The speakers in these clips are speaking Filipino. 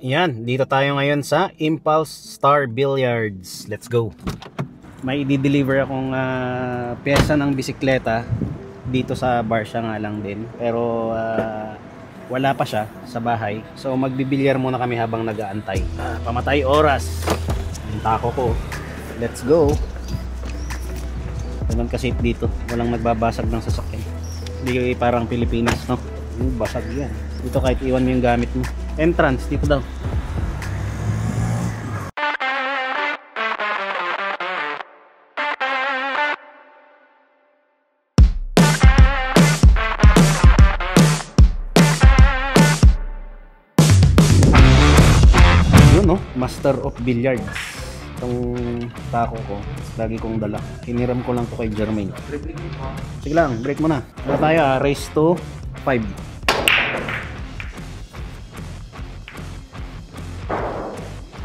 Yan, dito tayo ngayon sa Impulse Star Billiards. Let's go. May i-deliver akong pyesa ng bisikleta dito sa Barcia nga lang din. Pero wala pa siya sa bahay. So magbibilyar muna kami habang nag-aantay. Pamatay oras. Yung tako ko. Let's go. Ganun kasi dito. Walang nagbabasag ng sasakyan. Hindi parang Pilipinas, no? Basag yan. Dito kahit iwan mo yung gamit mo. Entrance, dito daw. Yun, no? Master of Billiards. Itong tako ko, lagi kong dala. Hiniram ko lang to kay Jermaine. Sige lang, break mo na. Wala tayo, race to 5.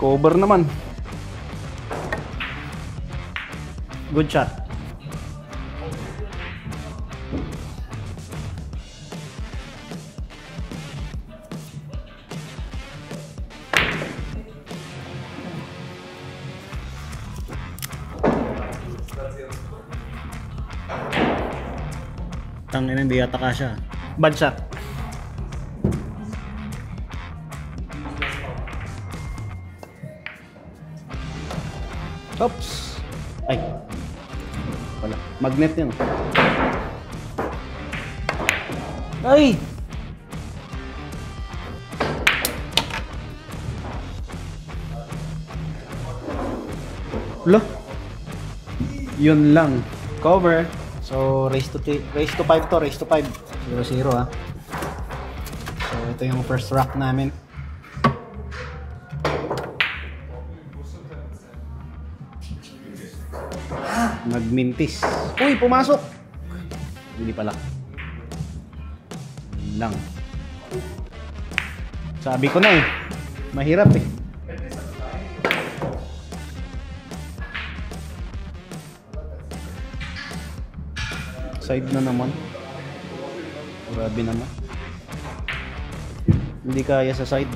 Cover naman. Good shot. Tangina, hindi yata kasya. Bad shot. Oops. Ay. Wala. Magnet yun. Ay! Wala. Yun lang. Cover. So, race to 5 to. Race to 5. 0-0 ha. So, ito yung first rack namin. Nagmintis. Uy, pumasok. Hindi pala. Lang. Sabi ko na eh. Mahirap eh. Side na naman. Grabe naman. Hindi kaya sa side.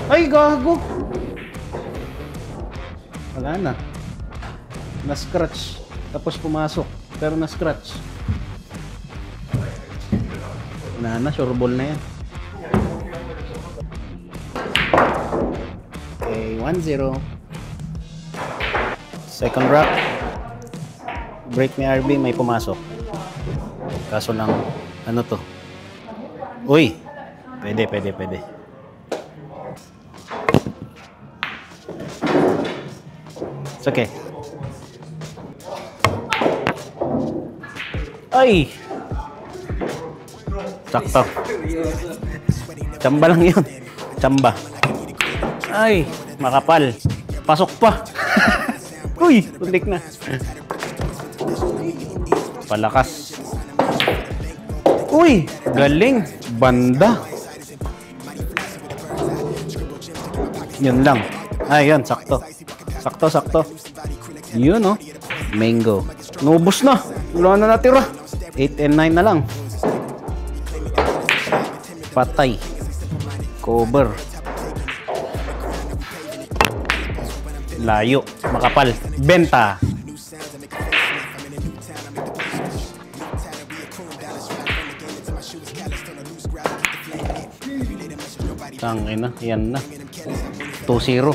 Ay, gago. Wala na. Na-scratch. Tapos pumasok. Pero na-scratch. Wala na. Sure ball na yan. Okay, 1-0. Second rack. Break ni RB. May pumasok. Kaso lang, ano to? Uy! Pwede. It's okay. Ay! Sakto. Tsamba lang yun. Tsamba. Ay! Makapal. Pasok pa. Uy! Tulik na. Palakas. Uy! Galing. Banda. Yun lang. Ay, yun. Sakto. Sakto. Yun, no? Mango. Nubos na. Wala na natira. 8 and 9 na lang. Patay. Cover. Layo. Makapal. Benta. Tangina. Yan na. 2-0.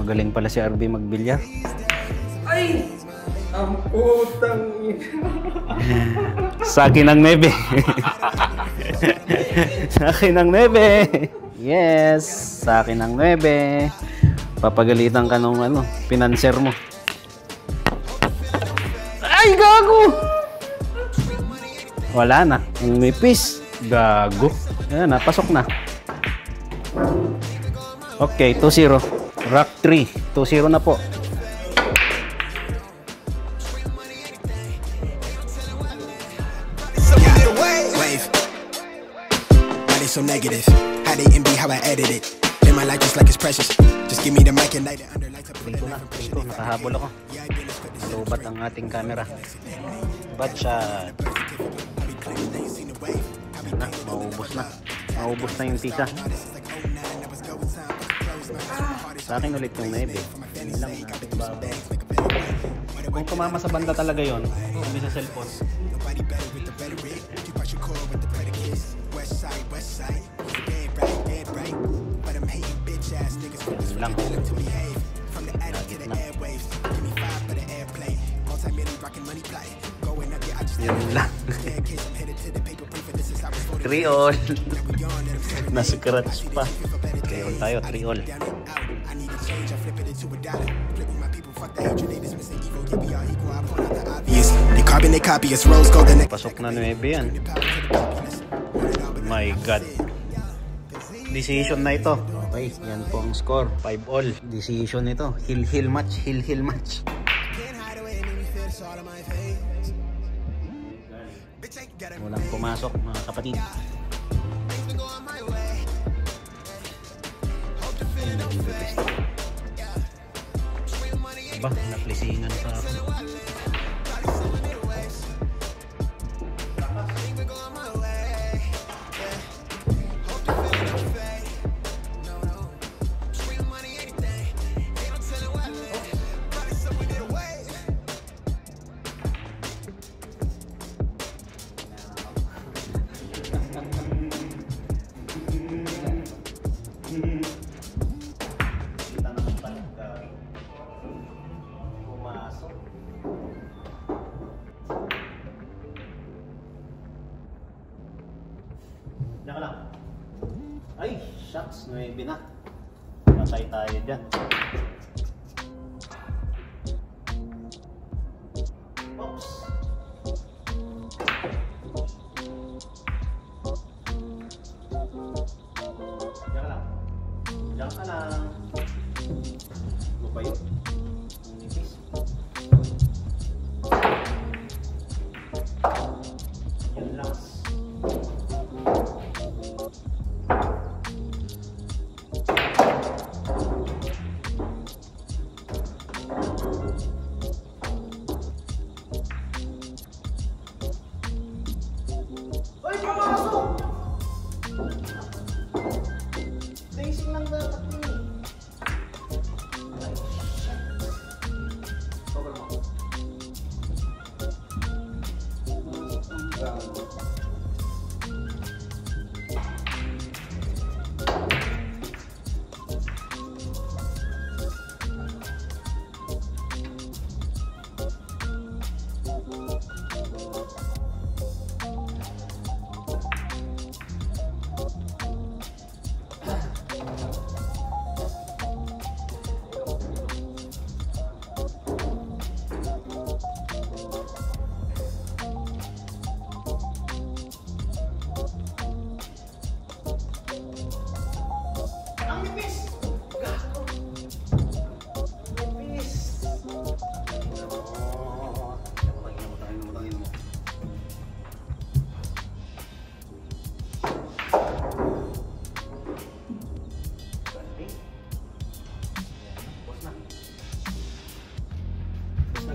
Magaling pala si RB magbilyar. Ay! Ang putang Sakin ng nebe. Sakin ng nebe. Yes, sakin ng nebe. Papagalitan ka nung pinanser mo. Ay, gago! Wala na. Ang nipis. Gago. Ayan na, pasok na. Okay, 2-0. Rack 3. 2-0 na po. So negative, how they envy how I edit it. Live my life just like it's precious. Just give me the mic and light it under lights up. Nakahabol ako. Lubat ang ating camera. Bad shot. Ayan na, maubos na. Maubos na yung tisa. Sa akin ulit yung 9. Yun lang natin babaw. Kung tumama sa banda talaga yon, sabi sa cellphone. Yun lang. Lagit na. Yun lang. 3 all. Nasa-scratch pa. 3 all tayo, 3 all. Pasok na 9 yan. My God. Decision na ito. Okay, yan po ang score. 5 all. Decision nito. Hill match. Hill match. Walang pumasok mga kapatid. Aba, naplisingan pa ako. Diyan ka lang. Ay, shucks, 9 na. Patay tayo dyan. Oops. Diyan ka lang. Diyan ka lang. Ano ba yun? Nipis. Yun lang. Racing lang dapat yun eh. Cover mo.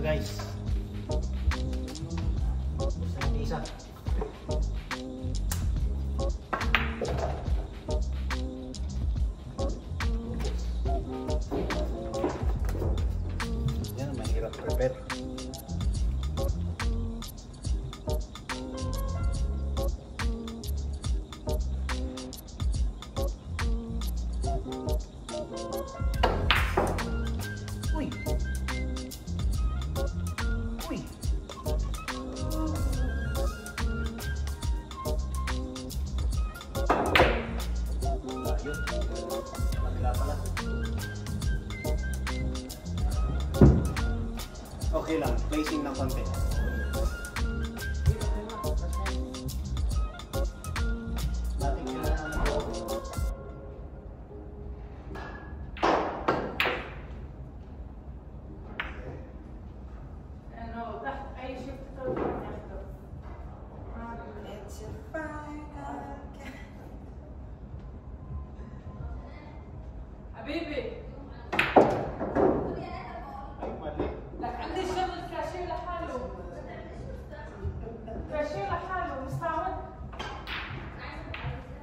Guys, basta yung isa. Yan, mahirap prepare. Uy! Uy! Ayun. Magla pala. Okay lang. Placing ng konti. Dating kailangan ng حبيبي لك عندي شغل كاشير لحاله كاشير لحاله مستعمل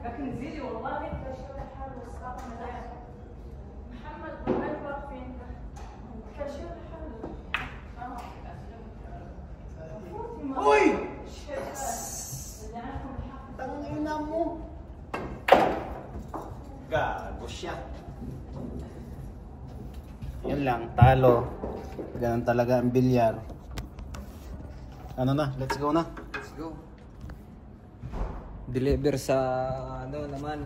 لكن انزلي والله كاشير لحاله وصار محمد وين واقفين كاشير لحاله Uy! اللي عندكم الحق Tangina mo! Gago siya. Yan lang, talo. Ganun talaga ang bilyar. Ano na? Let's go na. Let's go. Deliver sa ano naman,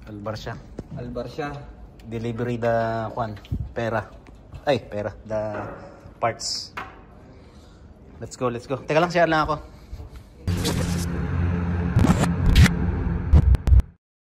Albarsya. Albarsya. Delivery the pera. Ay, pera. The parts. Let's go, let's go. Teka lang, share lang ako.